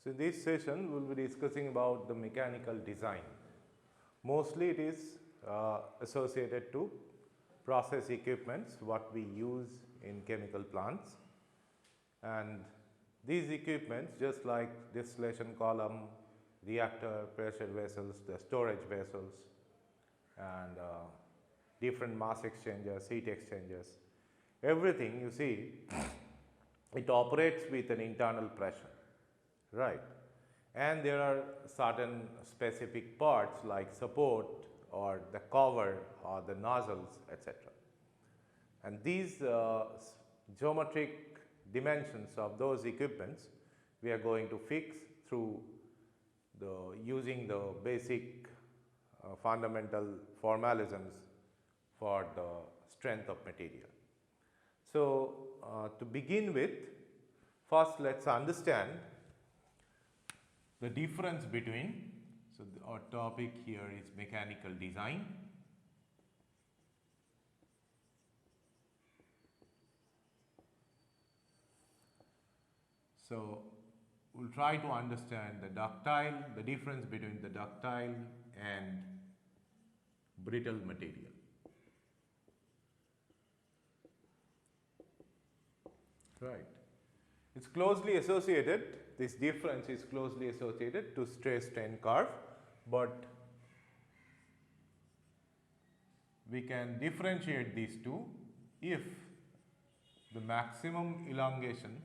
So, in this session we will be discussing about the mechanical design. Mostly it is associated to process equipments what we use in chemical plants, and these equipments just like distillation column, reactor, pressure vessels, the storage vessels, and different mass exchangers, heat exchangers, everything you see it operates with an internal pressure, right, and there are certain specific parts like support or the cover or the nozzles, etc. And these geometric dimensions of those equipments we are going to fix through using the basic fundamental formalisms for the strength of material. So, to begin with, first let us understand the difference between, so our topic here is mechanical design. So, we will try to understand the ductile, the difference between the ductile and brittle material. Right. It is closely associated, this difference is closely associated to stress strain curve, but we can differentiate these two if the maximum elongation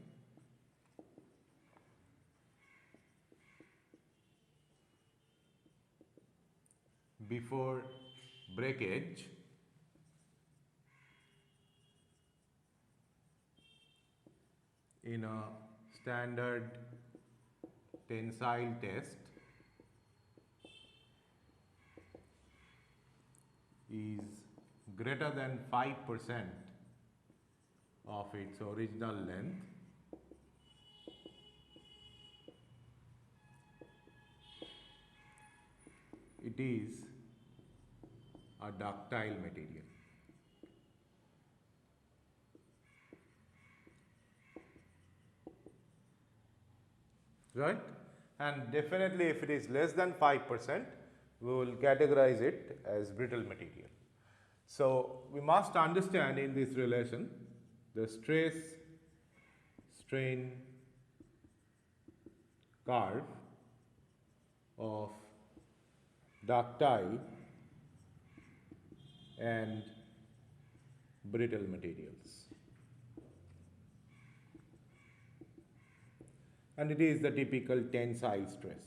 before breakage in a standard tensile test is greater than 5% of its original length, it is a ductile material. Right, and definitely if it is less than 5%, we will categorize it as brittle material. So, we must understand in this relation the stress strain curve of ductile and brittle materials, and it is the typical tensile stress,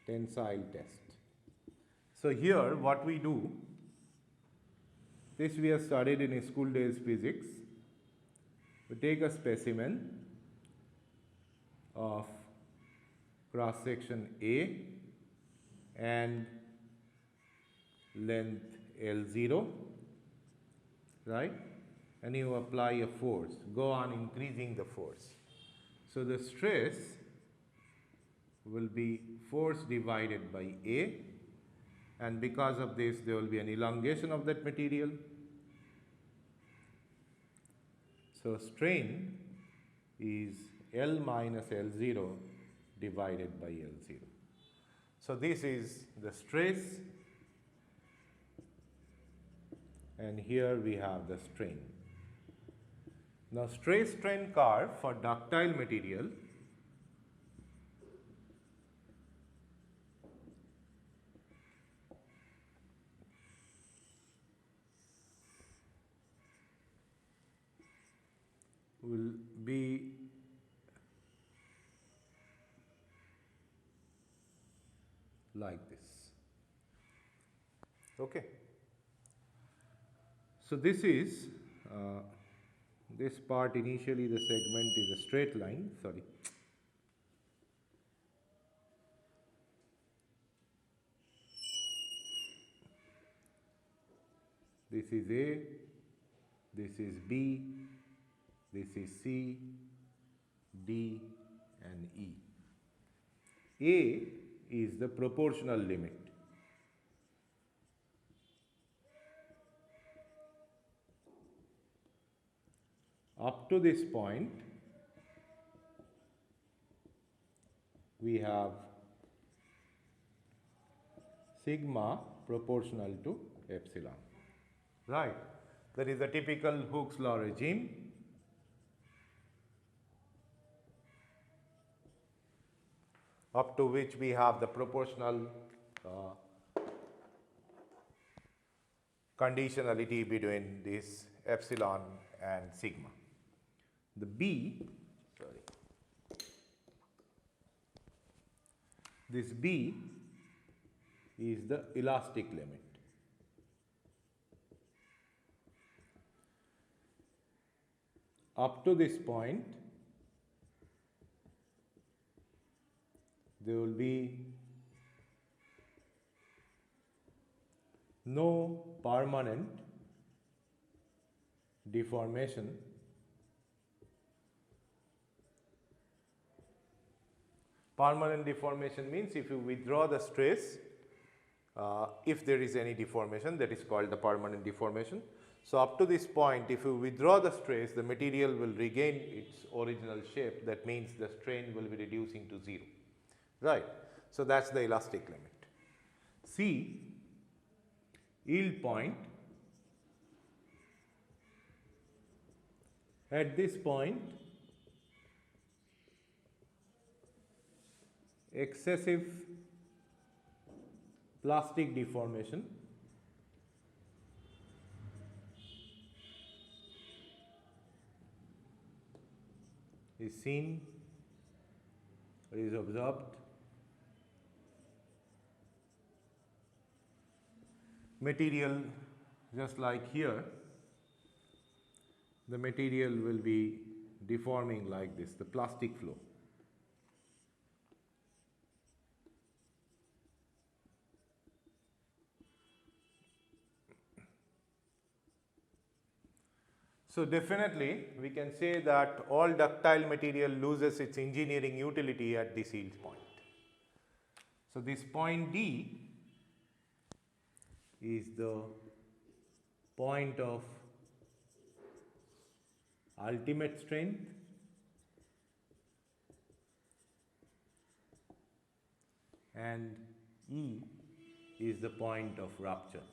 tensile test. So, here what we do, this we have studied in school days physics. We take a specimen of cross section A and length L0, right, and you apply a force, go on increasing the force. So, the stress will be force divided by A, and because of this there will be an elongation of that material. So, strain is L minus L0 divided by L0. So, this is the stress, and here we have the strain. Now, stress strain curve for ductile material will be like this. Okay. So, this is this part, initially the segment is a straight line, sorry. This is A, this is B, this is C, D and E. A is the proportional limit. Up to this point, we have sigma proportional to epsilon, right. That is a typical Hooke's law regime. Up to which we have the proportional conditionality between this epsilon and sigma. The this B is the elastic limit. Up to this point, there will be no permanent deformation Permanent deformation means if you withdraw the stress, if there is any deformation, that is called the permanent deformation. So, up to this point, if you withdraw the stress, the material will regain its original shape. That means the strain will be reducing to 0, right. So, that is the elastic limit. C, yield point. At this point, excessive plastic deformation is seen or is observed. Material, just like here, the material will be deforming like this, the plastic flow. So, definitely we can say that all ductile material loses its engineering utility at this yield point. So, this point D is the point of ultimate strength and E is the point of rupture.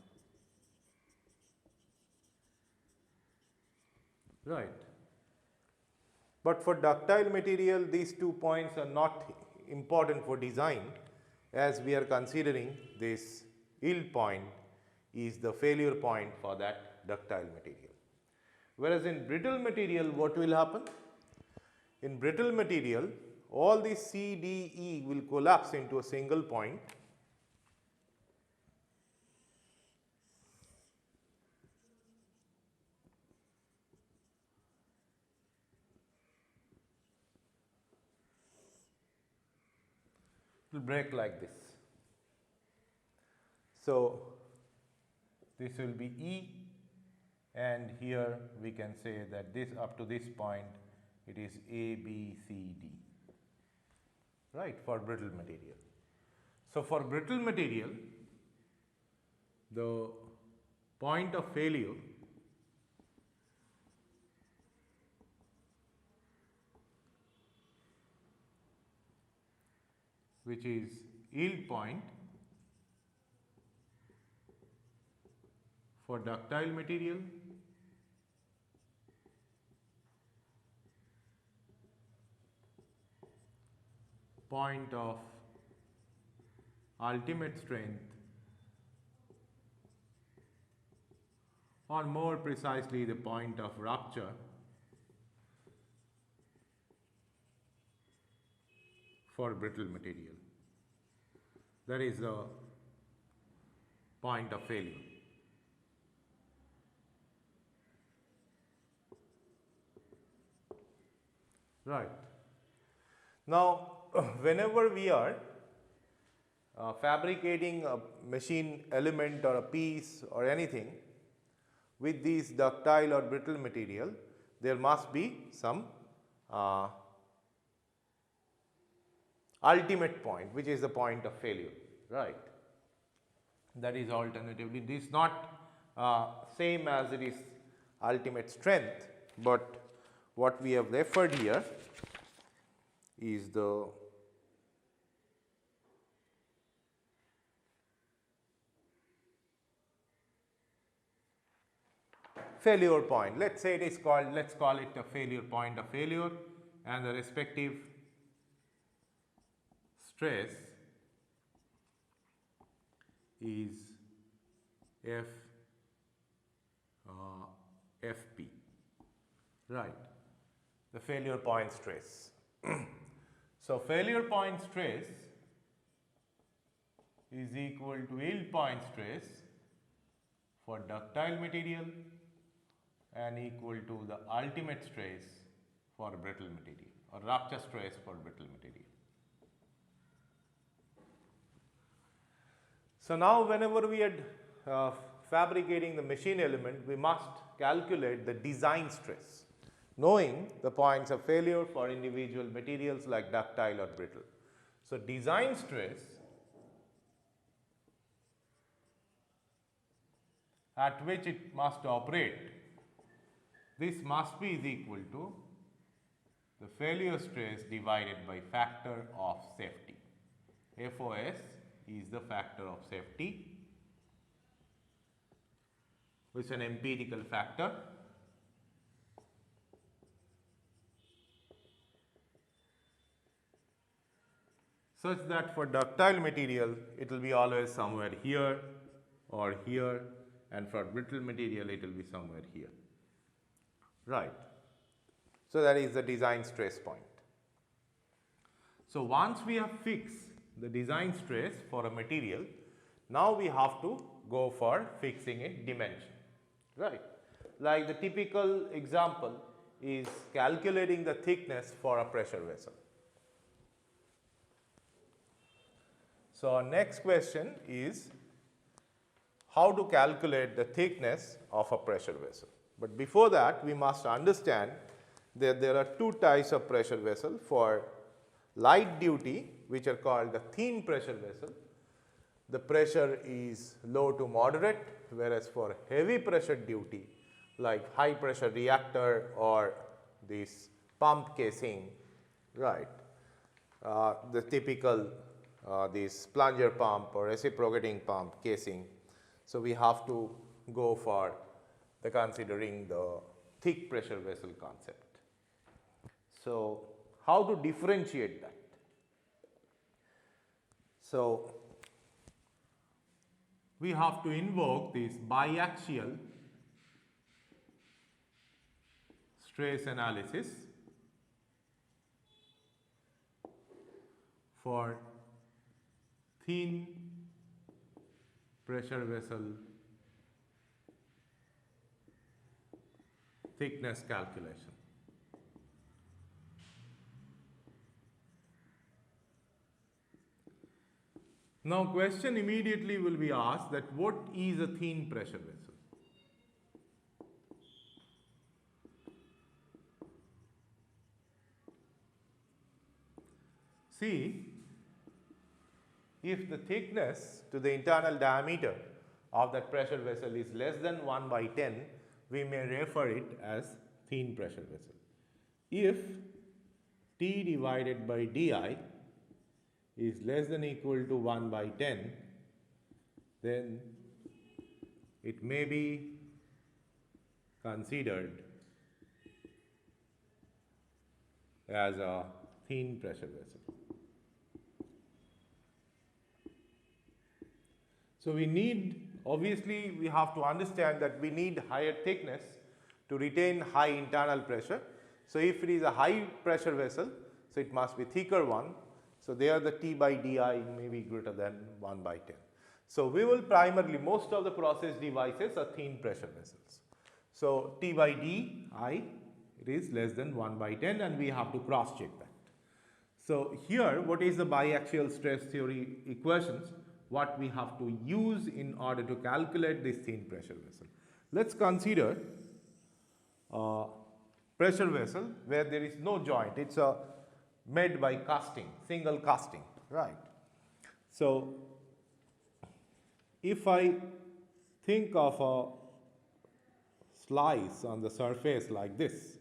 Right. But for ductile material, these 2 points are not important for design, as we are considering this yield point is the failure point for that ductile material. Whereas in brittle material, what will happen? In brittle material, all these C, D, E will collapse into a single point. It will break like this. So, this will be E, and here we can say that this up to this point it is A, B, C, D, right, for brittle material. So, for brittle material, the point of failure which is yield point for ductile material point of ultimate strength, or more precisely the point of rupture for brittle material. That is the point of failure. Right. Now, whenever we are fabricating a machine element or a piece or anything with these ductile or brittle material, there must be some ultimate point, which is the point of failure, right. That is alternatively, this is not same as it is ultimate strength, but what we have referred here is the failure point. Let's say it is called, let's call it a failure point of failure, and the respective stress is FP, right, the failure point stress. So, failure point stress is equal to yield point stress for ductile material and equal to the ultimate stress for brittle material, or rupture stress for brittle material. So, now whenever we are fabricating the machine element, we must calculate the design stress, knowing the points of failure for individual materials like ductile or brittle. So, design stress at which it must operate, this must be is equal to the failure stress divided by factor of safety. FOS is the factor of safety, which is an empirical factor. Such that for ductile material, it will be always somewhere here or here, and for brittle material, it will be somewhere here, right. So, that is the design stress point. So, once we have fixed the design stress for a material, now we have to go for fixing its dimension, right. Like the typical example is calculating the thickness for a pressure vessel. So, our next question is how to calculate the thickness of a pressure vessel. But before that, we must understand that there are two types of pressure vessel. For light duty, which are called the thin pressure vessel, the pressure is low to moderate, whereas for heavy pressure duty like high pressure reactor or this pump casing, right, the typical this plunger pump or reciprocating pump casing. So, we have to go for the considering the thick pressure vessel concept. So, how to differentiate that? So, we have to invoke this biaxial stress analysis for thin pressure vessel thickness calculation. Now, question immediately will be asked that what is a thin pressure vessel? See, if the thickness to the internal diameter of that pressure vessel is less than 1 by 10, we may refer it as thin pressure vessel. If T divided by Di is less than equal to 1 by 10, then it may be considered as a thin pressure vessel. So, we need, obviously we have to understand that we need higher thickness to retain high internal pressure. So, if it is a high pressure vessel, so it must be thicker one. So, there the T by Di may be greater than 1 by 10. So, we will primarily, most of the process devices are thin pressure vessels. So, T by Di it is less than 1 by 10, and we have to cross check that. So, here what is the biaxial stress theory equations what we have to use in order to calculate this thin pressure vessel. Let us consider a pressure vessel where there is no joint, it is made by casting, single casting, right. So, if I think of a slice on the surface like this,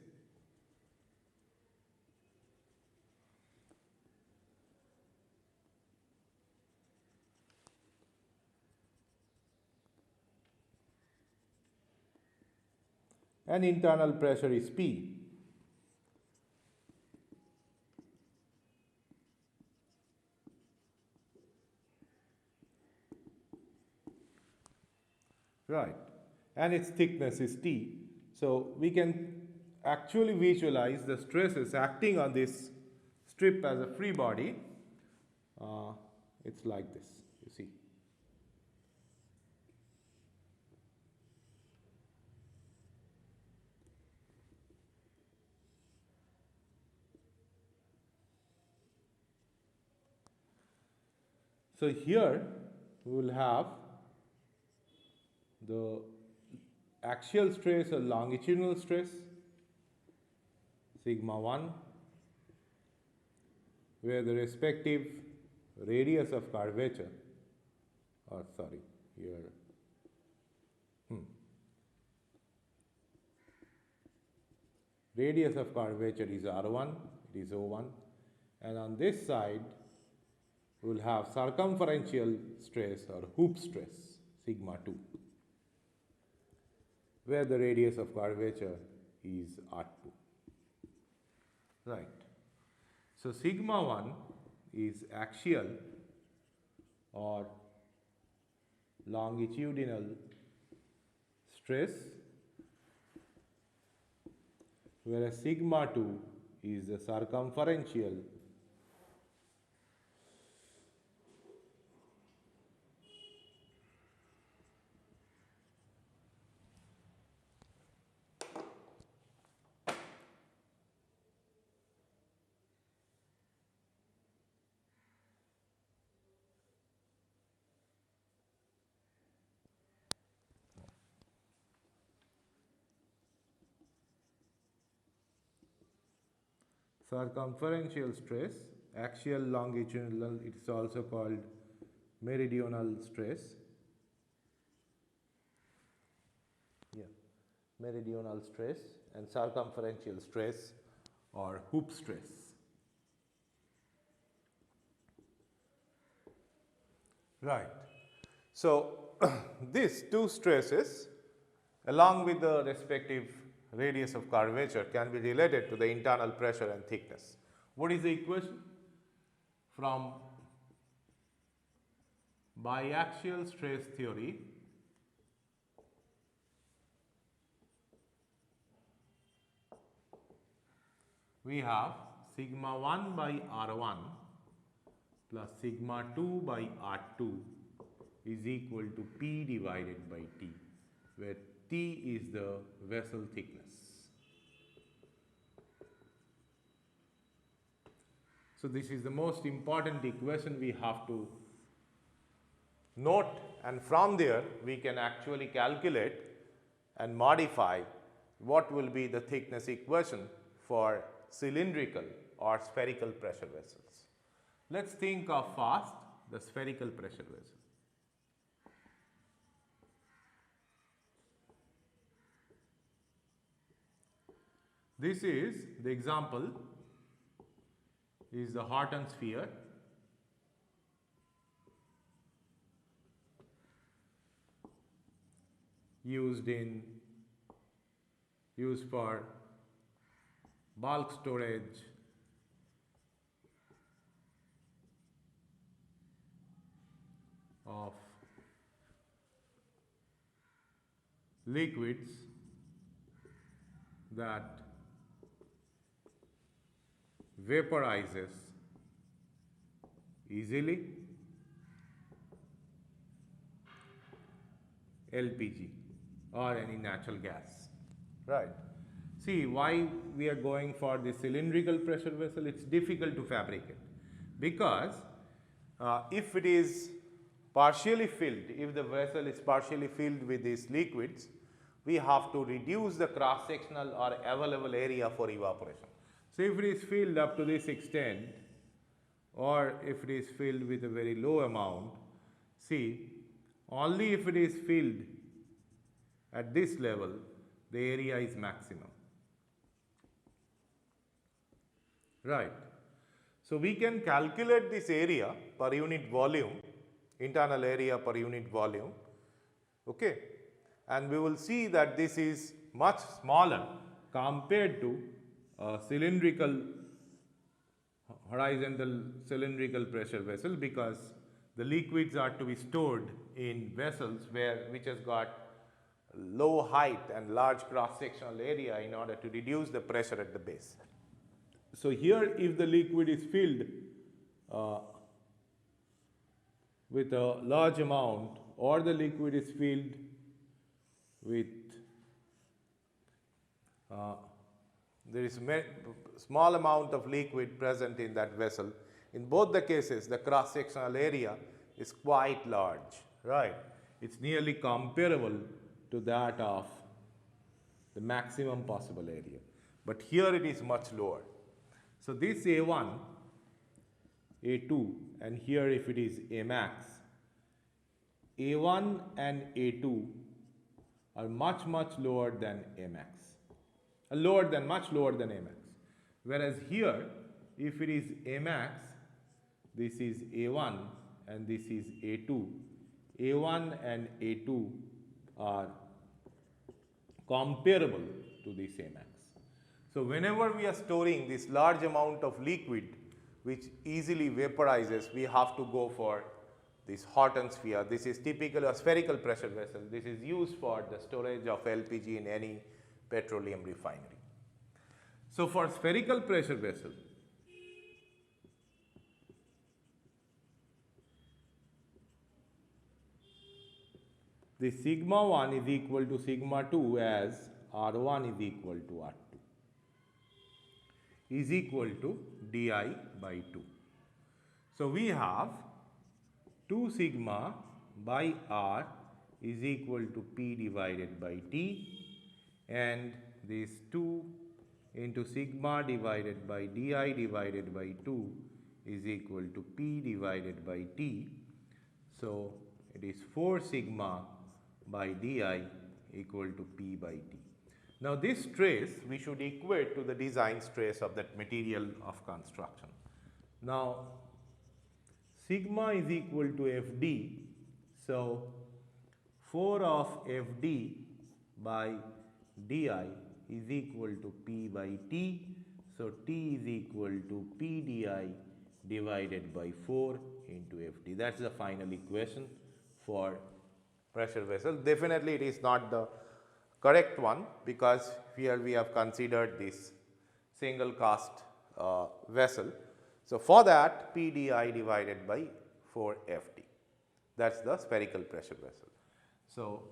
and internal pressure is P. Right, and its thickness is T. So we can actually visualize the stresses acting on this strip as a free body. It's like this, you see. So here we will have the axial stress or longitudinal stress sigma 1, where the respective radius of curvature, or sorry, here, radius of curvature is R1, it is O1, and on this side we will have circumferential stress or hoop stress sigma 2, where the radius of curvature is R2. Right. So sigma 1 is axial or longitudinal stress, whereas sigma 2 is the circumferential stress, axial longitudinal, it is also called meridional stress. Meridional stress, and circumferential stress or hoop stress. Right. So these two stresses along with the respective radius of curvature can be related to the internal pressure and thickness. What is the equation? From biaxial stress theory, we have sigma 1 by R1 plus sigma 2 by R2 is equal to P divided by T, where T is the vessel thickness. So this is the most important equation we have to note, and from there we can actually calculate and modify what will be the thickness equation for cylindrical or spherical pressure vessels. Let's think of first the spherical pressure vessel. This is the example is the Horton sphere. Used for bulk storage of liquids that vaporizes easily, LPG or any natural gas. Right. See, why we are going for the cylindrical pressure vessel? It's difficult to fabricate because if it is partially filled, if the vessel is partially filled with these liquids, we have to reduce the cross-sectional or available area for evaporation. So if it is filled up to this extent, or if it is filled with a very low amount, see, only if it is filled at this level, the area is maximum. Right. So we can calculate this area per unit volume, internal area per unit volume, okay, and we will see that this is much smaller compared to a cylindrical, horizontal cylindrical pressure vessel, because the liquids are to be stored in vessels which has got low height and large cross-sectional area in order to reduce the pressure at the base. So here, if the liquid is filled with a large amount, or the liquid is filled with there is small amount of liquid present in that vessel, in both the cases the cross-sectional area is quite large, right? It's nearly comparable to that of the maximum possible area, but here it is much lower. So this A1, A2, and here if it is A max, A1 and A2 are much lower than A max, much lower than A max. Whereas here, if it is A max, this is A1 and this is A2. A1 and A2 are comparable to this A max. So whenever we are storing this large amount of liquid which easily vaporizes, we have to go for this Horton sphere. This is typically a spherical pressure vessel. This is used for the storage of LPG in any petroleum refinery. So for spherical pressure vessel, the sigma 1 is equal to sigma 2 as R1 is equal to R2 is equal to di by 2. So we have 2 sigma by R is equal to P divided by T, and this 2 into sigma divided by di divided by 2 is equal to P divided by T. So it is 4 sigma by di equal to P by T. Now this stress we should equate to the design stress of that material of construction. Now sigma is equal to Fd, so 4 of Fd by di is equal to P by T, so T is equal to P di divided by 4 into Fd. That is the final equation for pressure vessel. Definitely it is not the correct one, because here we have considered this single cast vessel. So for that, P di divided by 4 Ft, that is the spherical pressure vessel. So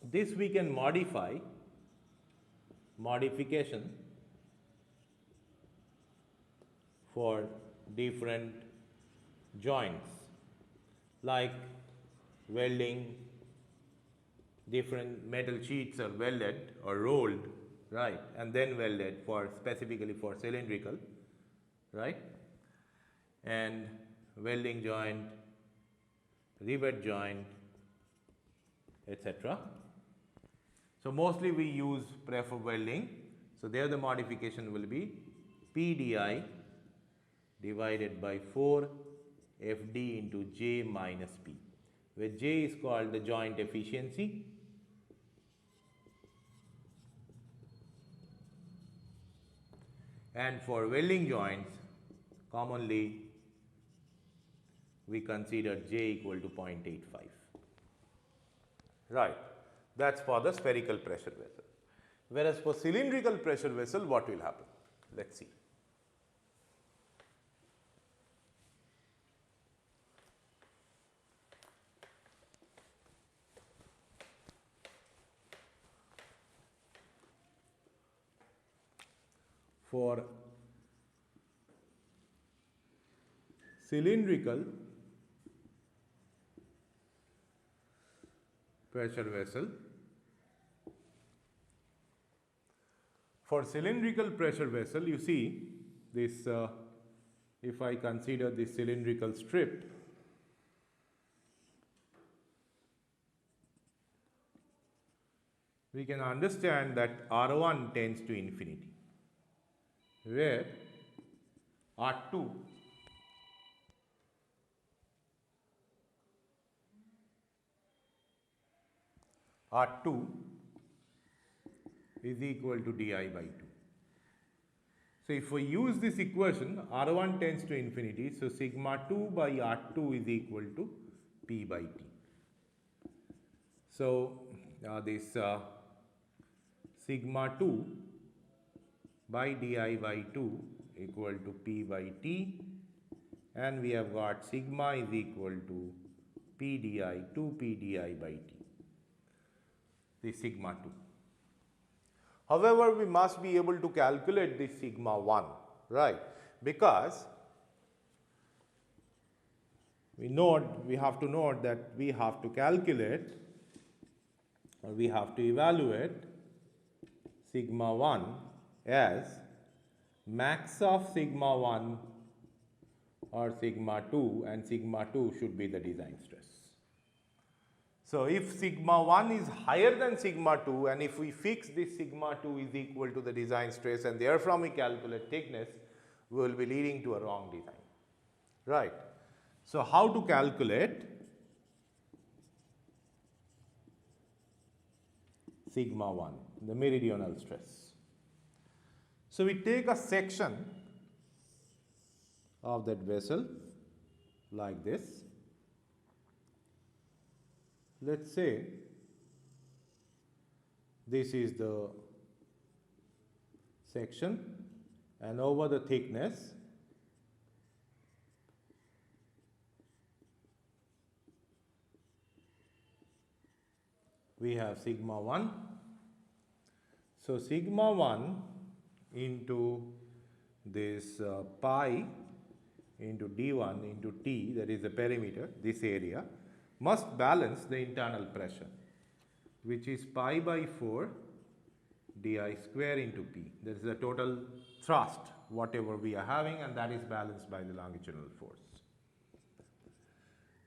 this we can modification for different joints, like welding. Different metal sheets are welded or rolled, right, and then welded for specifically for cylindrical, right, and welding joint, rivet joint, etc. So mostly we prefer welding. So there the modification will be P di divided by 4 Fd into J minus P, where J is called the joint efficiency, and for welding joints commonly we consider J equal to 0.85. Right, that is for the spherical pressure vessel. Whereas for cylindrical pressure vessel, what will happen? Let us see. For cylindrical pressure vessel, you see this, if I consider this cylindrical strip, we can understand that R1 tends to infinity, where R2 R2 is equal to di by 2. So, if we use this equation, R1 tends to infinity, so sigma 2 by R2 is equal to P by T. So, this sigma 2 by di by 2 equal to P by T, and we have got sigma is equal to P di 2 P di by T, the sigma 2. However, we must be able to calculate this sigma 1, right, because we have to note that we have to calculate, or we have to evaluate sigma 1 as max of sigma 1 or sigma 2, and sigma 2 should be the design stress. So, if sigma 1 is higher than sigma 2, and if we fix this sigma 2 is equal to the design stress, and therefrom we calculate thickness, we will be leading to a wrong design, right. So, how to calculate sigma 1, the meridional stress? So, we take a section of that vessel like this. Let us say this is the section, and over the thickness we have sigma 1. So, sigma 1 into this pi into d1 into t, that is the perimeter, this area, must balance the internal pressure, which is pi by 4 di square into p. That is the total thrust whatever we are having, and that is balanced by the longitudinal force.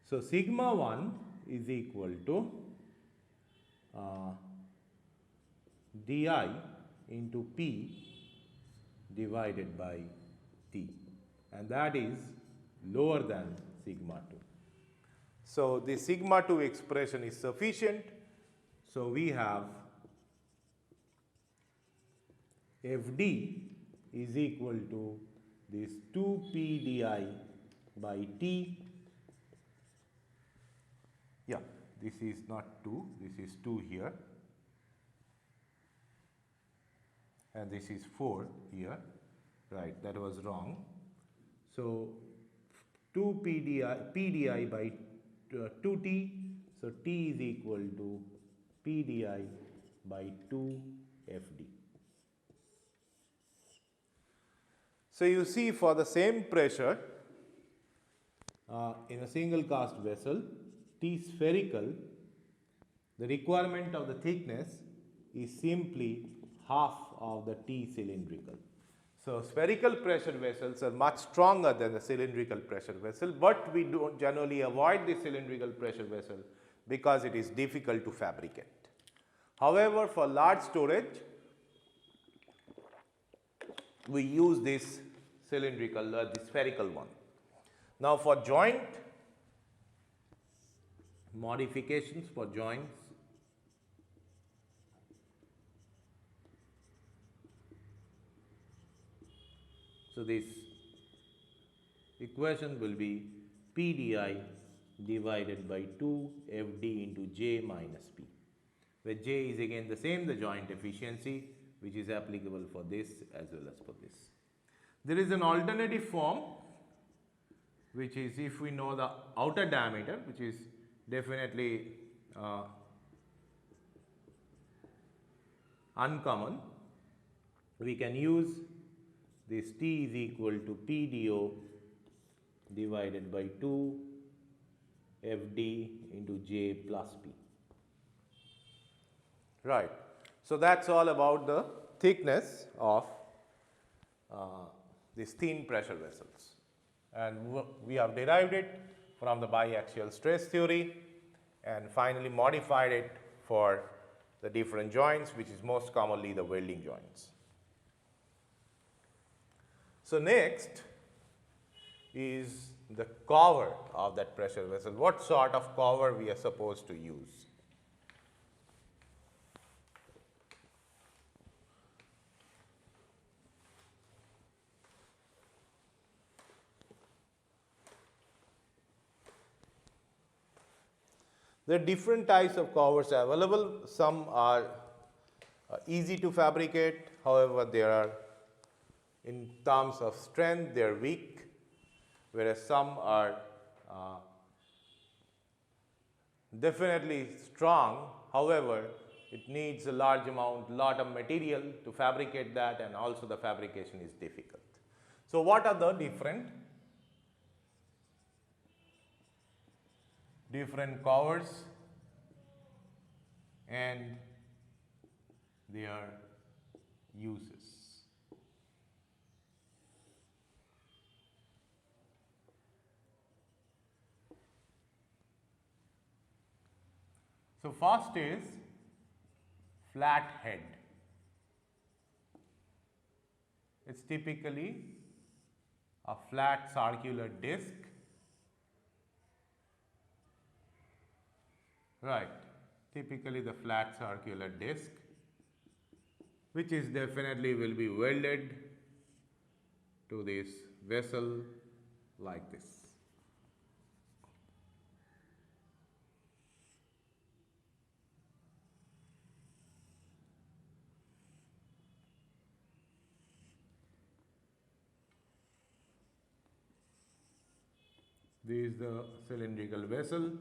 So, sigma 1 is equal to di into p divided by t, and that is lower than sigma 2. So, the sigma 2 expression is sufficient. So, we have Fd is equal to this 2p di by t. Yeah, this is not 2, this is 2 here, and this is 4 here, right, that was wrong. So, 2p di by 2t, so t is equal to p di by 2 Fd. So, you see, for the same pressure in a single cast vessel, T spherical, the requirement of the thickness is simply half of the T cylindrical. So, spherical pressure vessels are much stronger than the cylindrical pressure vessel, but we don't generally avoid the cylindrical pressure vessel because it is difficult to fabricate. However, for large storage, we use this cylindrical, the spherical one. Now, for joint modifications, for joints, so this equation will be P di divided by 2 Fd into J minus P, where J is again the same, the joint efficiency, which is applicable for this as well as for this. There is an alternative form, which is if we know the outer diameter, which is definitely uncommon, we can use this T is equal to P do divided by 2 Fd into J plus P. Right. So, that is all about the thickness of these thin pressure vessels, and we have derived it from the biaxial stress theory and finally modified it for the different joints, which is most commonly the welding joints. So, next is the cover of that pressure vessel. What sort of cover we are supposed to use? There are different types of covers available. Some are easy to fabricate, however, they are in terms of strength they are weak, whereas some are definitely strong, however, it needs a lot of material to fabricate that, and also the fabrication is difficult. So, what are the different covers and their uses? So, first is flat head. It is typically a flat circular disc, right, typically the flat circular disc, which is definitely will be welded to this vessel like this. This is the cylindrical vessel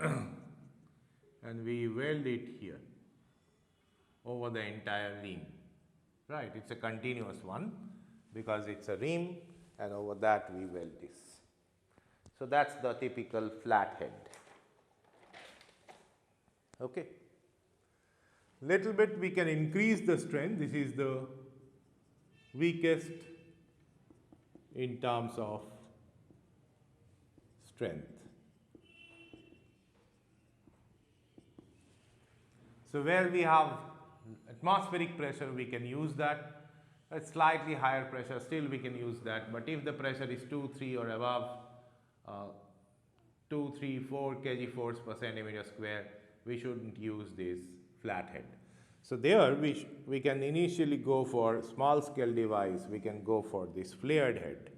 and we weld it here over the entire ream, right. It is a continuous one because it is a ream, and over that we weld this. So, that is the typical flat head. Okay. Little bit we can increase the strength. This is the weakest in terms of strength. So, where we have atmospheric pressure, we can use that. At slightly higher pressure, still we can use that, but if the pressure is 2, 3 or above 2, 3, 4 kg force per centimeter square, we shouldn't use this flat head. So, there we can initially go for small scale device, we can go for this flared head.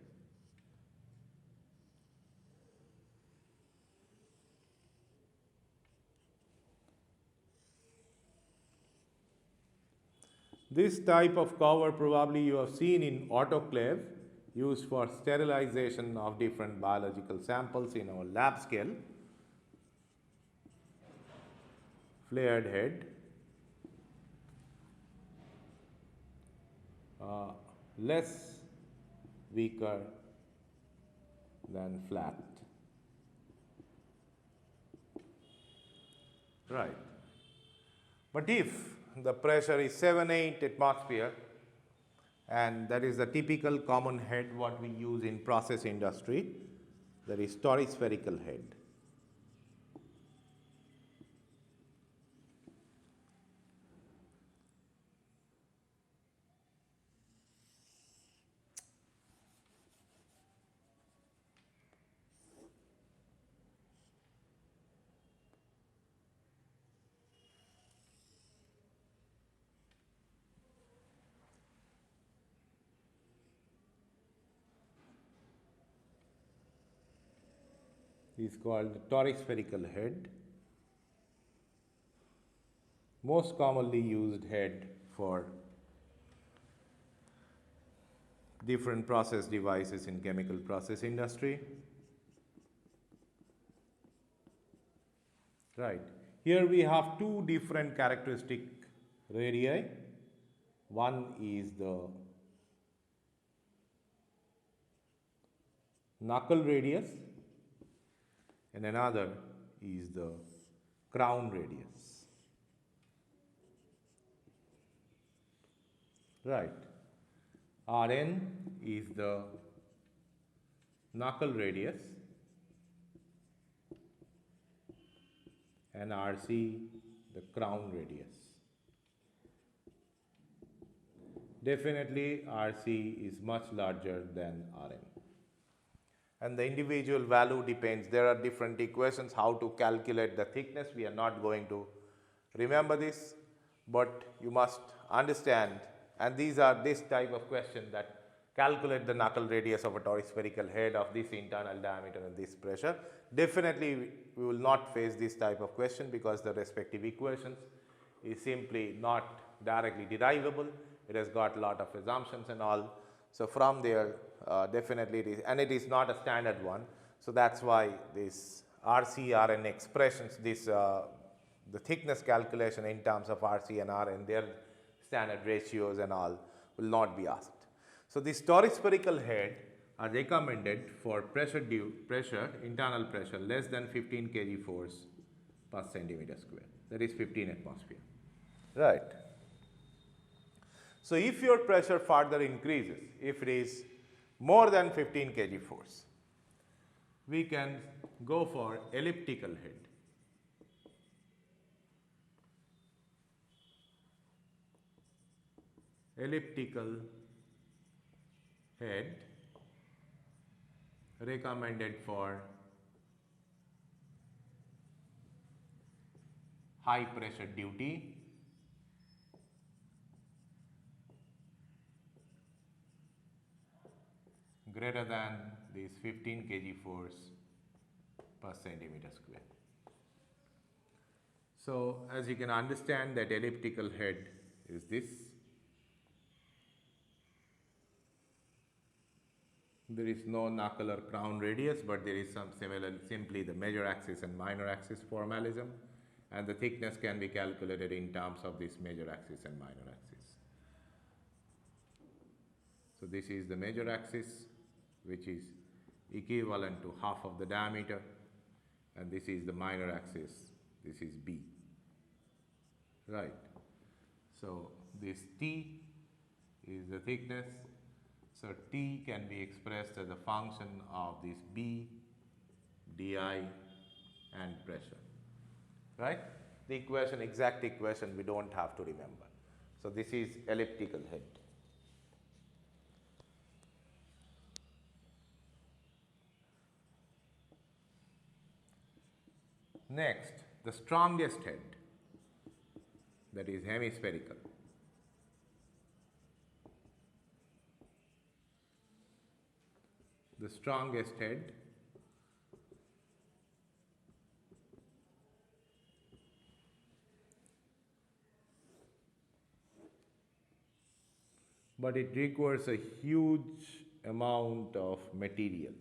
This type of cover probably you have seen in autoclave, used for sterilization of different biological samples in our lab scale. Flared head, less weaker than flat, right. But if the pressure is 7-8 atmosphere, and that is the typical common head what we use in process industry, that is toric spherical head. Is called the toric spherical head, most commonly used head for different process devices in chemical process industry, right. Here we have two different characteristic radii. One is the knuckle radius and another is the crown radius, right. Rn is the knuckle radius and Rc the crown radius. Definitely Rc is much larger than Rn. And the individual value depends. There are different equations how to calculate the thickness. We are not going to remember this, but you must understand, and these are this type of question that calculate the knuckle radius of a toric spherical head of this internal diameter and this pressure. Definitely we will not face this type of question because the respective equations is simply not directly derivable. It has got lot of assumptions and all. So from there definitely it is, and it is not a standard one. So that's why this RC, RN expressions, this the thickness calculation in terms of RC and RN, their standard ratios and all will not be asked. So these toric spherical head are recommended for internal pressure less than 15 kg force per centimeter square, that is 15 atmosphere. Right. So if your pressure further increases, if it is more than 15 kg force, we can go for elliptical head. Elliptical head recommended for high pressure duty, greater than this 15 kg force per centimeter square. So as you can understand that elliptical head is this. There is no knuckle or crown radius, but there is some simply the major axis and minor axis formalism, and the thickness can be calculated in terms of this major axis and minor axis. So this is the major axis, which is equivalent to half of the diameter, and this is the minor axis, this is B, right. So this T is the thickness. So T can be expressed as a function of this B, Di and pressure, right. The equation, exact equation we do not have to remember. So this is elliptical head. Next, the strongest head, that is hemispherical. The strongest head but it requires a huge amount of material.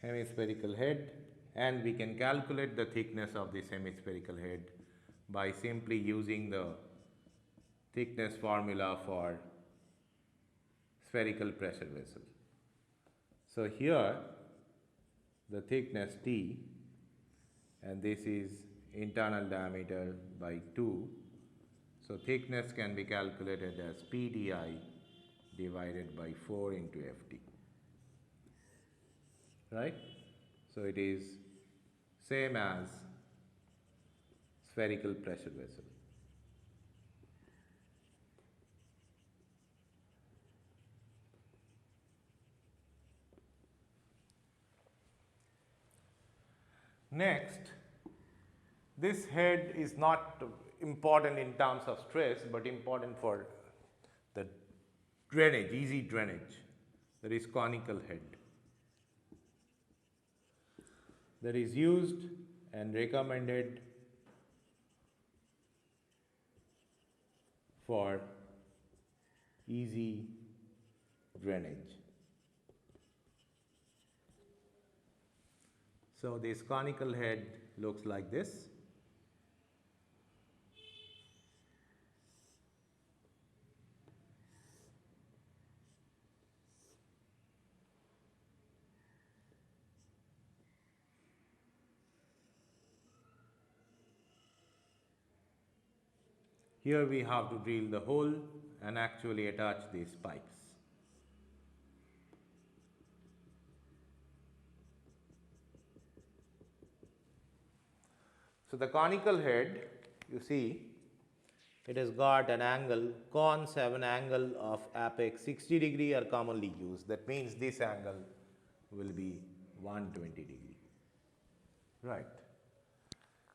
Hemispherical head, and we can calculate the thickness of this hemispherical head by simply using the thickness formula for spherical pressure vessel. So here the thickness T, and this is internal diameter by 2. So thickness can be calculated as PDI divided by 4 into FT. Right? So it is same as spherical pressure vessel. Next, this head is not important in terms of stress, but important for the drainage, easy drainage. That is conical head. That is used and recommended for easy drainage. So this conical head looks like this. Here we have to drill the hole and actually attach these pipes. So the conical head, you see, it has got an angle, cons have an angle of apex 60 degree are commonly used. That means this angle will be 120 degree, right.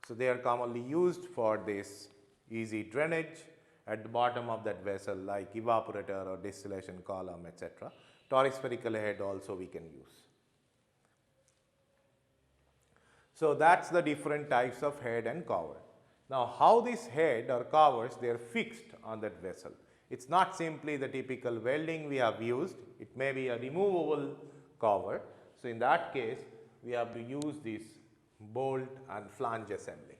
So they are commonly used for this easy drainage at the bottom of that vessel like evaporator or distillation column, etc. Toric spherical head also we can use. So that's the different types of head and cover. Now how this head or covers, they are fixed on that vessel. It's not simply the typical welding we have used, it may be a removable cover. So in that case we have to use this bolt and flange assembly.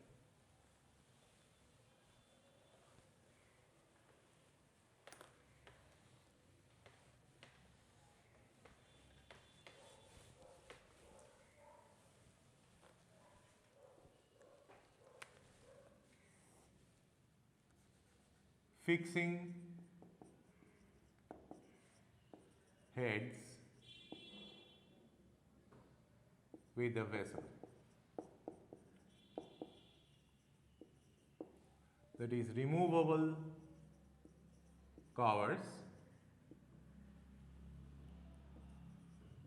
Fixing heads with the vessel. That is removable covers.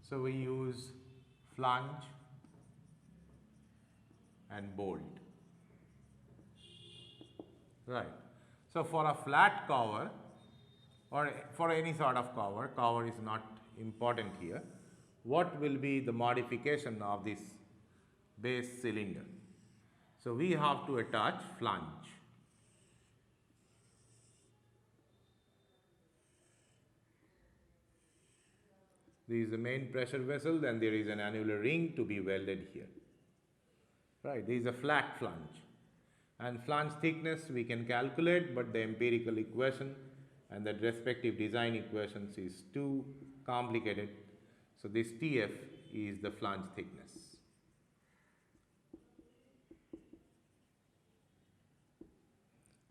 So we use flange and bolt, right. So for a flat cover or for any sort of cover, cover is not important here. What will be the modification of this base cylinder? So we have to attach flange. This is the main pressure vessel, then there is an annular ring to be welded here, right. This is a flat flange. And flange thickness we can calculate, but the empirical equation and the respective design equations is too complicated. So this TF is the flange thickness.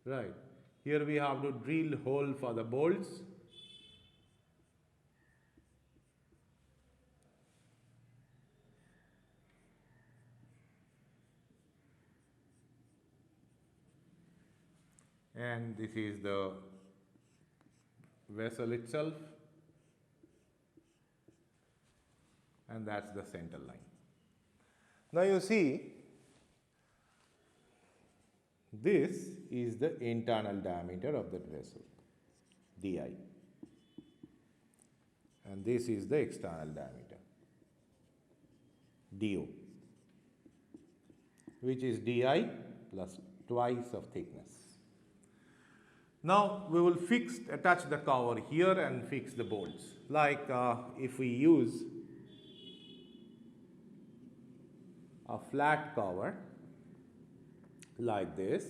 Right. Here we have to drill hole for the bolts. And this is the vessel itself, and that's the center line. Now you see, this is the internal diameter of that vessel, di, and this is the external diameter, do, which is di plus twice of thickness. Now we will attach the cover here and fix the bolts. Like if we use a flat cover like this,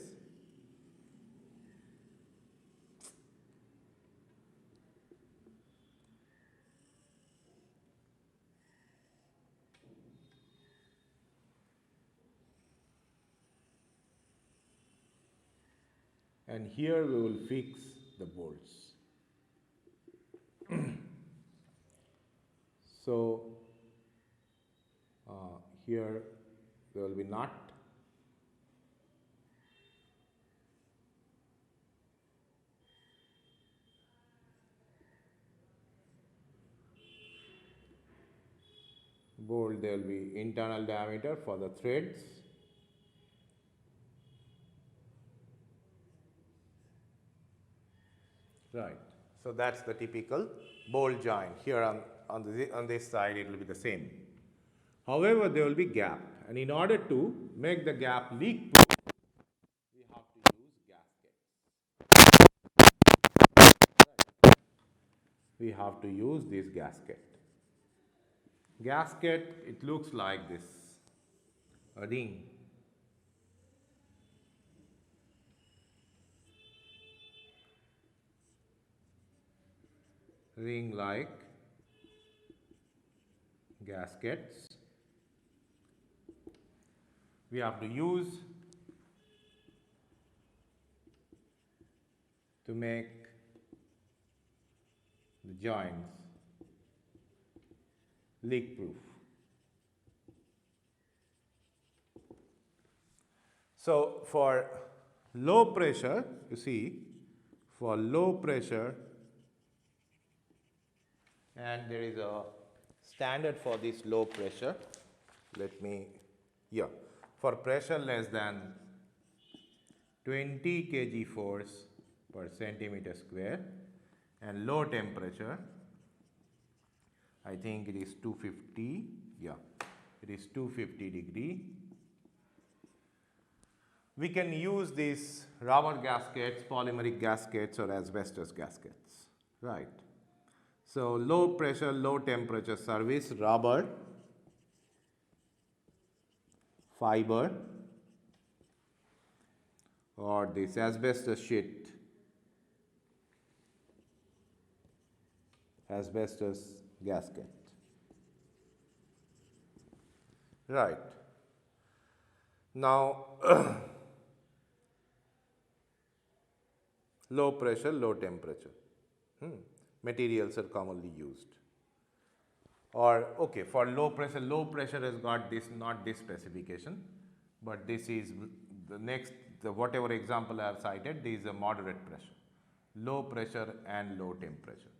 and here we will fix the bolts. So here there will be nut, bolt, there will be internal diameter for the threads, right. So that's the typical bolt joint. Here on this side it will be the same. However, there will be gap, and in order to make the gap leak proof, we have to use gaskets. Right. We have to use this gasket. Gasket, it looks like this, a ring. Ring like gaskets. We have to use to make the joints leak proof. So for low pressure, you see, for low pressure, and there is a standard for this low pressure. Let me, yeah, for pressure less than 20 kg force per centimeter square and low temperature, I think it is 250, yeah, it is 250 degree. We can use these rubber gaskets, polymeric gaskets or asbestos gaskets, right. So, low pressure, low temperature service, rubber, fiber or this asbestos sheet, asbestos gasket, right. Now, low pressure, low temperature. Materials are commonly used. Or okay, for low pressure has got this, not this specification, but this is the next, the whatever example I have cited, this is a moderate pressure, low pressure and low temperature.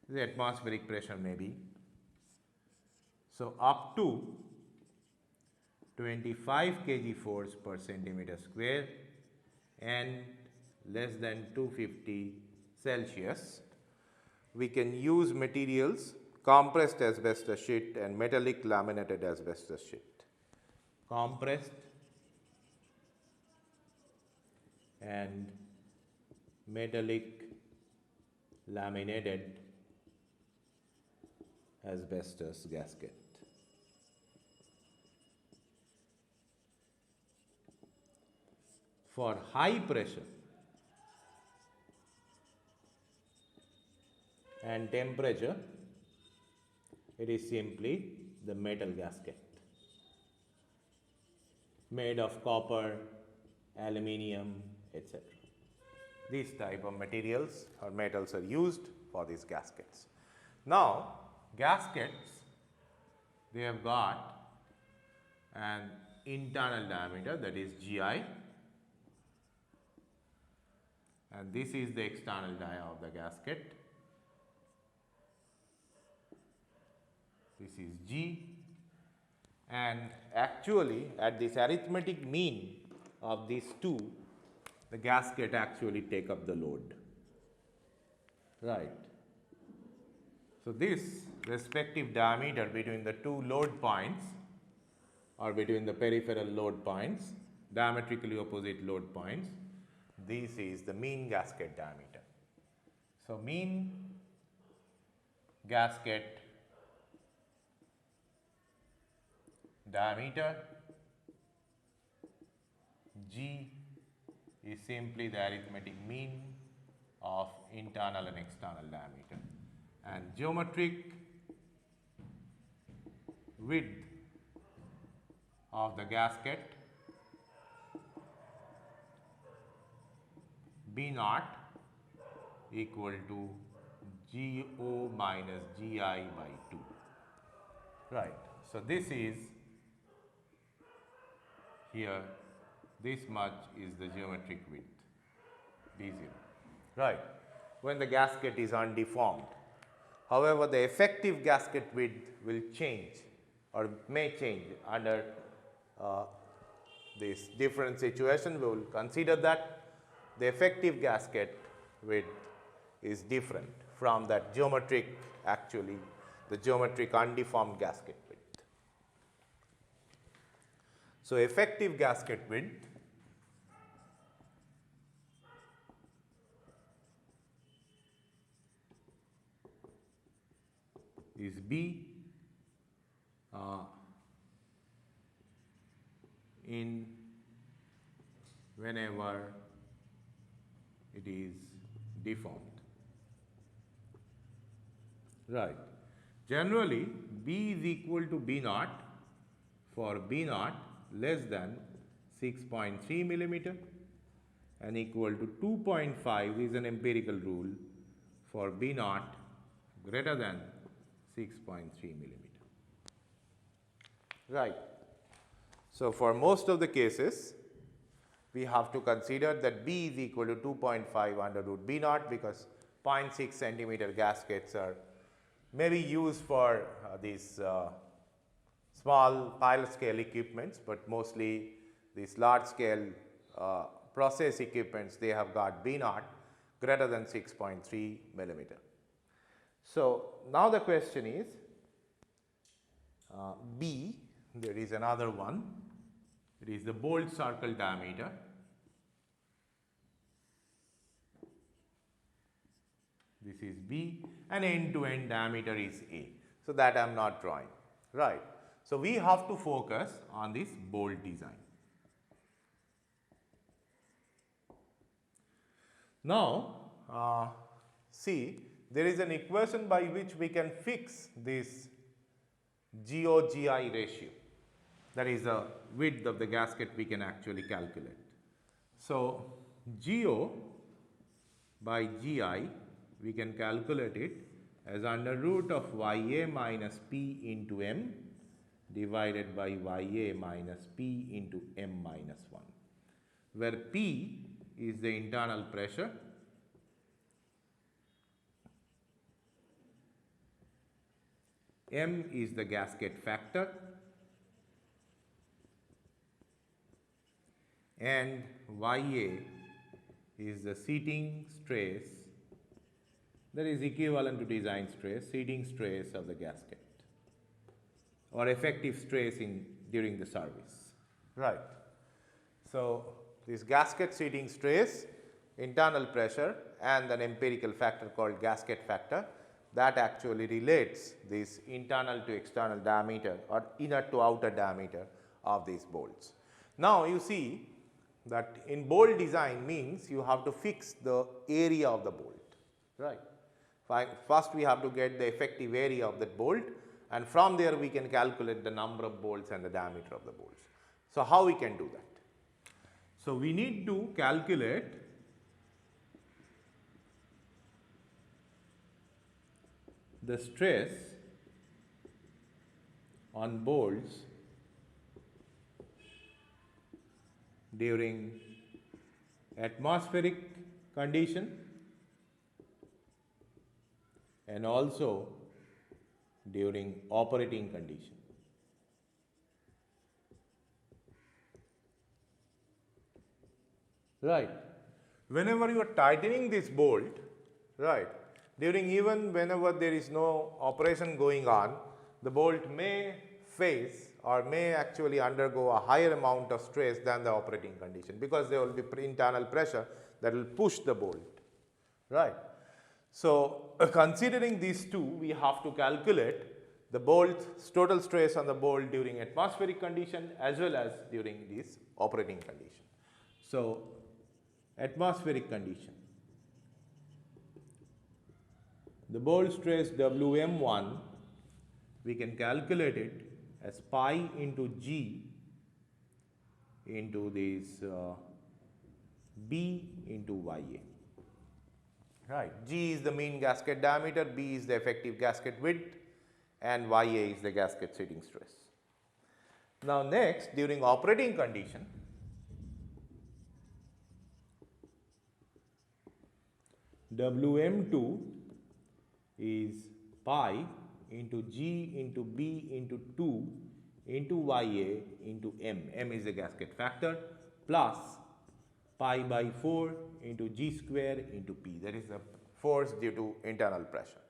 The atmospheric pressure may be. So, up to 25 kg force per centimeter square and less than 250 Celsius, we can use materials compressed asbestos sheet and metallic laminated asbestos sheet. Compressed and metallic laminated asbestos gasket. For high pressure and temperature, it is simply the metal gasket made of copper, aluminium, etc. These type of materials or metals are used for these gaskets. Now, gaskets, they have got an internal diameter, that is GI, and this is the external dia of the gasket. This is G, and actually at this arithmetic mean of these two, the gasket actually take up the load, right. So, this respective diameter between the two load points or between the peripheral load points, diametrically opposite load points, this is the mean gasket diameter. So, mean gasket diameter G is simply the arithmetic mean of internal and external diameter, and geometric width of the gasket B naught equal to GO minus GI by 2, right. So, this is here, this much is the geometric width B0, right, when the gasket is undeformed. However, the effective gasket width will change or may change under this different situation. We will consider that the effective gasket width is different from that geometric, actually the geometric undeformed gasket width. So, effective gasket width is B in whenever it is deformed, right. Generally, B is equal to B naught for B naught less than 6.3 millimeter and equal to 2.5 is an empirical rule for B naught greater than 6.3 millimeter, right. So, for most of the cases we have to consider that B is equal to 2.5 under root B naught, because 0.6 centimeter gaskets are maybe used for these small pilot scale equipments, but mostly these large scale process equipments, they have got B naught greater than 6.3 millimeter. So, now the question is B, there is another one, it is the bolt circle diameter. This is B and end to end diameter is A. So, that I am not drawing, right. So, we have to focus on this bolt design. Now, see, there is an equation by which we can fix this GO-GI ratio, that is the width of the gasket we can actually calculate. So, GO by GI we can calculate it as under root of YA minus P into M divided by YA minus P into M minus 1, where P is the internal pressure, M is the gasket factor, and YA is the seating stress, that is equivalent to design stress, seating stress of the gasket or effective stress during the service, right. So, this gasket seating stress, internal pressure and an empirical factor called gasket factor, that actually relates this internal to external diameter or inner to outer diameter of these bolts. Now, you see that in bolt design means you have to fix the area of the bolt, right. First we have to get the effective area of that bolt, and from there we can calculate the number of bolts and the diameter of the bolts. So, how we can do that? So, we need to calculate the stress on bolts during atmospheric condition and also during operating condition. Right. Whenever you are tightening this bolt, right, even whenever there is no operation going on, the bolt may face or may actually undergo a higher amount of stress than the operating condition, because there will be internal pressure that will push the bolt, right. So, considering these two, we have to calculate the bolt's total stress on the bolt during atmospheric condition as well as during this operating condition. So, atmospheric condition, the bolt stress Wm1, we can calculate it as pi into G into this B into Ya. Right. G is the mean gasket diameter, B is the effective gasket width, and Ya is the gasket seating stress. Now, next, during operating condition, Wm2 is pi into G into B into 2 into Ya into M. M is the gasket factor, plus pi by 4 into G square into P, that is the force due to internal pressure.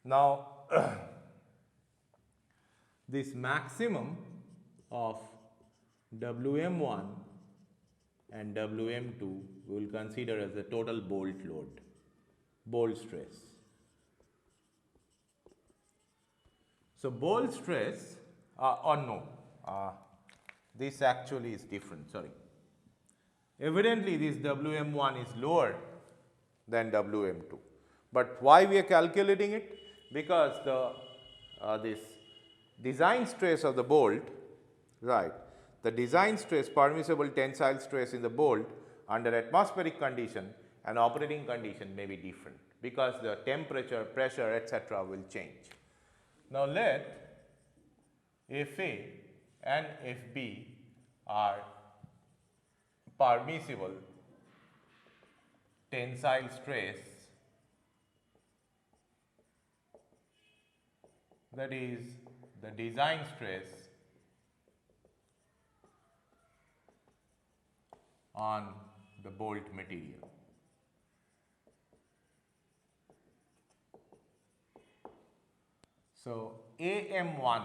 Now, this maximum of Wm1 and Wm2 we will consider as the total bolt load, bolt stress. So, bolt stress this actually is different, sorry. Evidently, this Wm1 is lower than Wm2, but why we are calculating it? Because this design stress of the bolt, right, the design stress, permissible tensile stress in the bolt under atmospheric condition and operating condition may be different, because the temperature, pressure, etc. will change. Now, let Fa and Fb are permissible tensile stress, that is the design stress on the bolt material. So, AM1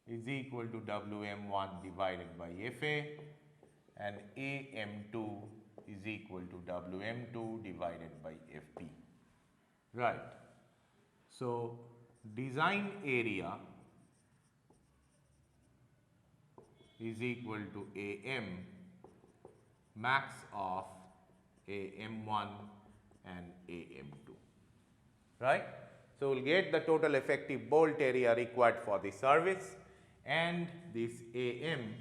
is equal to WM1 divided by FA, and AM2 is equal to WM2 divided by FB. Right. So, design area is equal to AM max of AM1 and AM2. Right. So, we will get the total effective bolt area required for the service, and this AM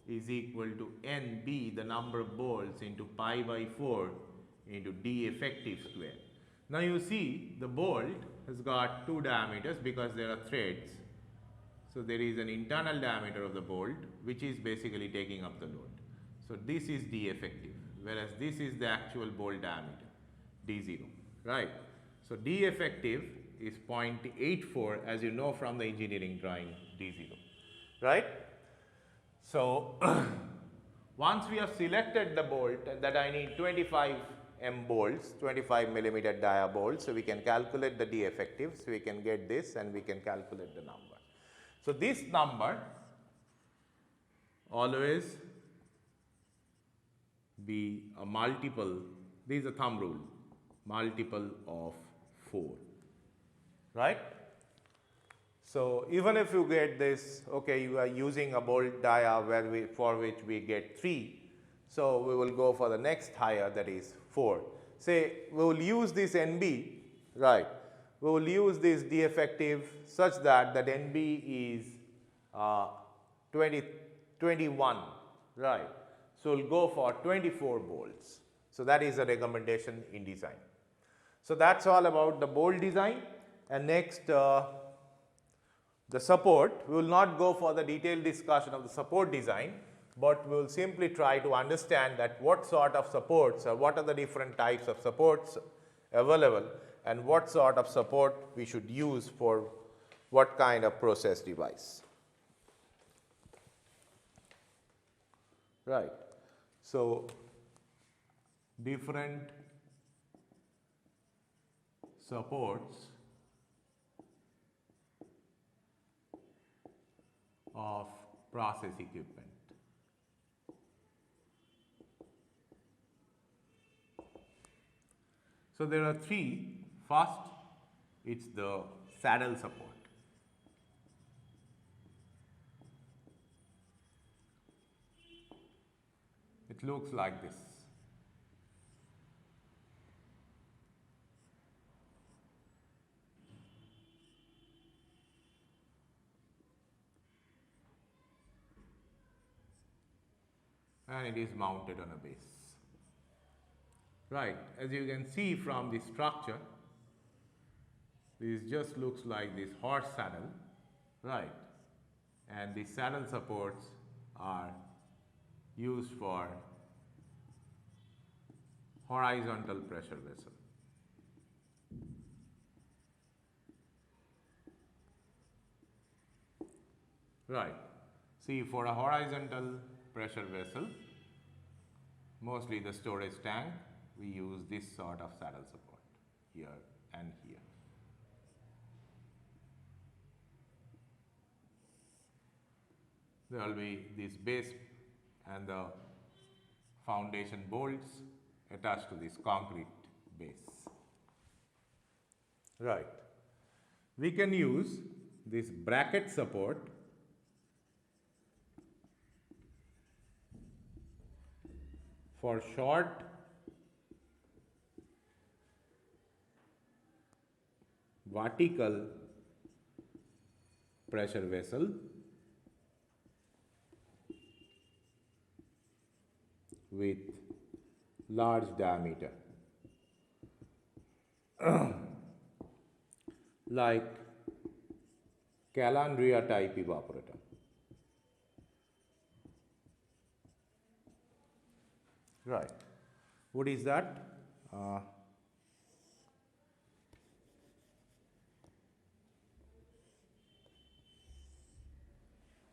is equal to NB, the number of bolts, into pi by 4 into D effective square. Now, you see the bolt has got two diameters because there are threads. So, there is an internal diameter of the bolt which is basically taking up the load. So, this is D effective, whereas this is the actual bolt diameter, D0, right. So, D effective is 0.84, as you know from the engineering drawing, D0, right. So, once we have selected the bolt that I need 25 M bolts, 25 millimeter dia bolts, so we can calculate the D effective. So, we can get this and we can calculate the number. So, this number always be a multiple, this is a thumb rule, multiple of 4, right. So, even if you get this, okay, you are using a bolt dia for which we get 3. So, we will go for the next higher, that is 4. Say we will use this NB, right, we will use this D effective such that NB is 21, right. So, we will go for 24 bolts. So, that is the recommendation in design. So, that is all about the bolt design, and next the support. We will not go for the detailed discussion of the support design, but we will simply try to understand that what sort of supports or what are the different types of supports available and what sort of support we should use for what kind of process device. Right. So, different supports of process equipment. So, there are 3. First, it is the saddle support. It looks like this. And it is mounted on a base. Right, as you can see from the structure, this just looks like this horse saddle, right, and the saddle supports are used for horizontal pressure vessel. Right, see, for a horizontal pressure vessel, mostly the storage tank, we use this sort of saddle support here and here. There will be this base and the foundation bolts attached to this concrete base. Right. We can use this bracket support for short vertical pressure vessel with large diameter like Calandria type evaporator. Right. What is that? Uh,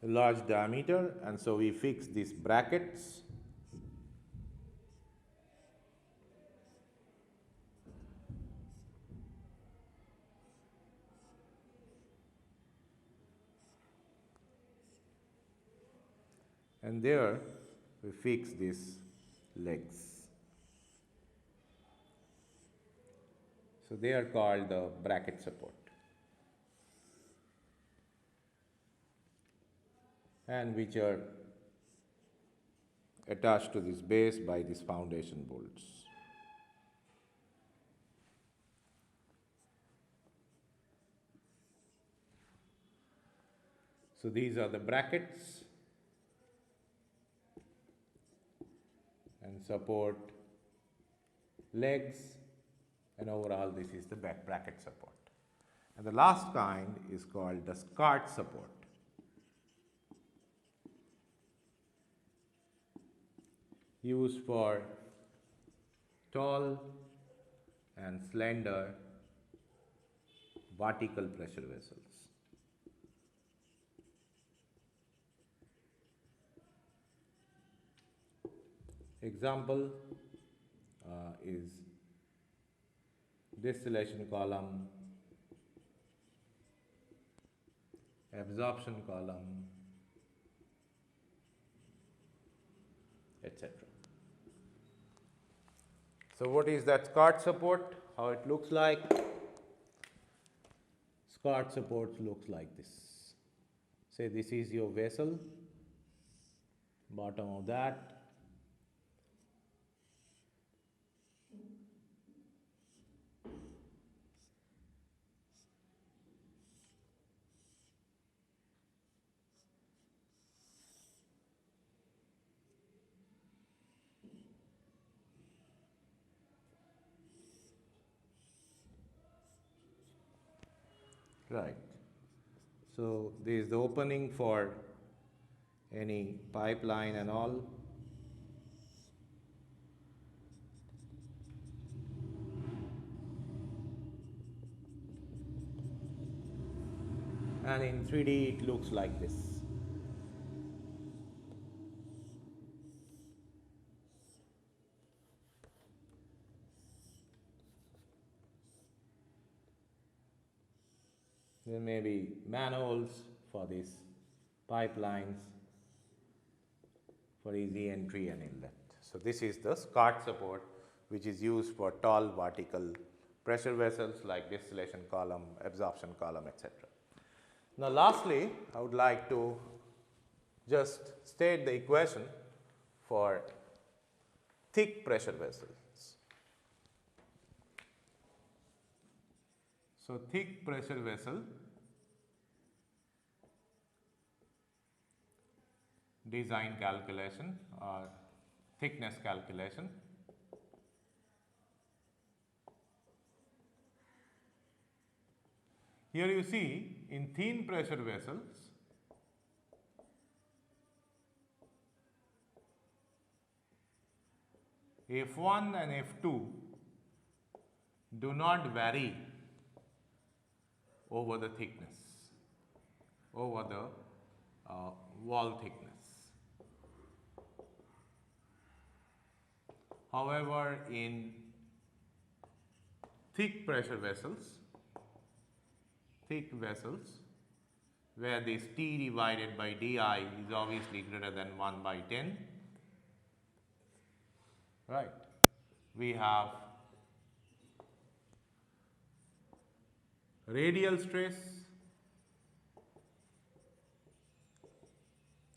a large diameter, and so we fix these brackets. And there we fix these legs. So they are called the bracket support. And which are attached to this base by these foundation bolts. So these are the brackets and support legs, and overall this is the bracket support. And the last kind is called the Scart support. Used for tall and slender vertical pressure vessels. Example is distillation column, absorption column, etc. So what is that Scart support? How it looks like? Scart support looks like this. Say this is your vessel, bottom of that. Right. So this is the opening for any pipeline and all. And in 3D it looks like this. There may be manholes for these pipelines for easy entry and inlet. So this is the Scart support, which is used for tall vertical pressure vessels like distillation column, absorption column, etc. Now lastly, I would like to just state the equation for thick pressure vessels. So thick pressure vessel design calculation or thickness calculation. Here you see in thin pressure vessels, F1 and F2 do not vary over the thickness, over the wall thickness. However, in thick pressure vessels, where this T divided by Di is obviously greater than 1 by 10, right, we have radial stress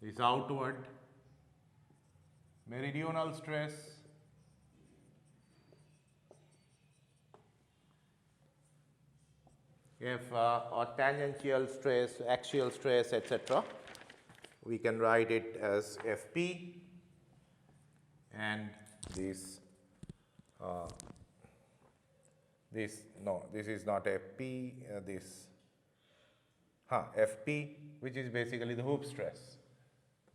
is outward, meridional stress or tangential stress, axial stress, etc. We can write it as Fp, and this is not Fp, Fp, which is basically the hoop stress.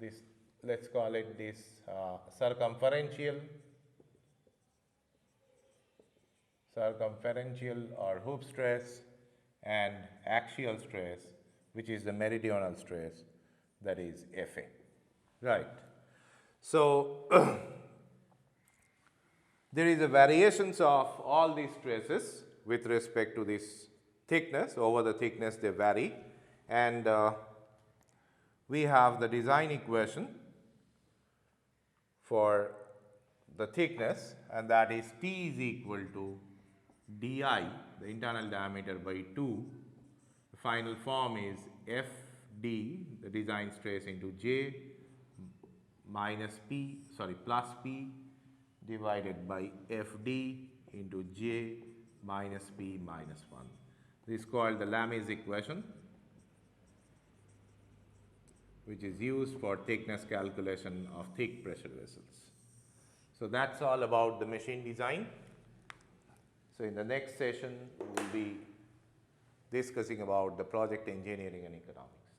This, let's call it this circumferential circumferential or hoop stress, and axial stress, which is the meridional stress, that is Fa. Right. So, there is a variations of all these stresses with respect to this thickness. Over the thickness they vary, and we have the design equation for the thickness, and that is P is equal to di, the internal diameter, by 2. The final form is Fd, the design stress, into J minus P, plus P divided by Fd into J minus P minus 1. This is called the Lamy's equation, which is used for thickness calculation of thick pressure vessels. So that's all about the machine design. So in the next session, we will be discussing about the project engineering and economics.